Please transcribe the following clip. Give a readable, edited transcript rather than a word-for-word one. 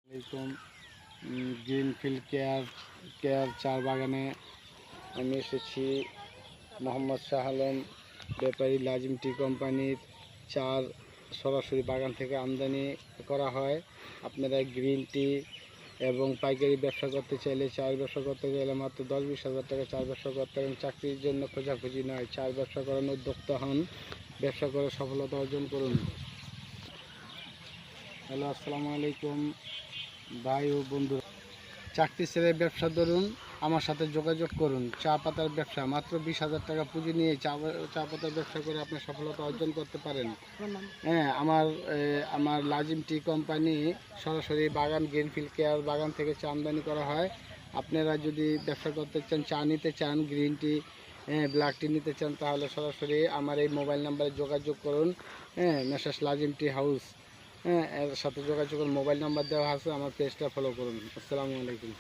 আসসালামাইকুম। Greenfield care চার বাগানে আমি এসেছি। মোহাম্মদ শাহ আলম ব্যাপারী, লাজিম টি কোম্পানির চার সরাসরি বাগান থেকে আমদানি করা হয়। আপনারা গ্রিন টি এবং পাইকারি ব্যবসা করতে চাইলে, চার ব্যবসা করতে চাইলে মাত্র 10-20 হাজার টাকা চার ব্যবসা করতে পারেন। চাকরির জন্য খোঁজাখুঁজি নয়, চার ব্যবসা করানোর উদ্যোক্তা হন, ব্যবসা করে সফলতা অর্জন করুন। হ্যালো, আসসালামু আলাইকুম ভাই ও বন্ধু। চাকরি ছেড়ে ব্যবসা ধরুন, আমার সাথে যোগাযোগ করুন। চা পাতার ব্যবসা, মাত্র 20,000 টাকা পুঁজি নিয়ে চা পাতার ব্যবসা করে আপনি সফলতা অর্জন করতে পারেন। হ্যাঁ, আমার লাজিম টি কোম্পানি সরাসরি বাগান, গ্রিনফিল্ড কেয়ার বাগান থেকে চা আমদানি করা হয়। আপনারা যদি ব্যবসা করতে চান, চা নিতে চান, গ্রিন টি, ব্ল্যাক টি নিতে চান, তাহলে সরাসরি আমার এই মোবাইল নাম্বারে যোগাযোগ করুন। মেসার্স লাজিম টি হাউস, এর সাথে যোগাযোগ করুন। মোবাইল নাম্বার দেওয়া আছে, আমার পেজটা ফলো করুন। আসসালামু আলাইকুম।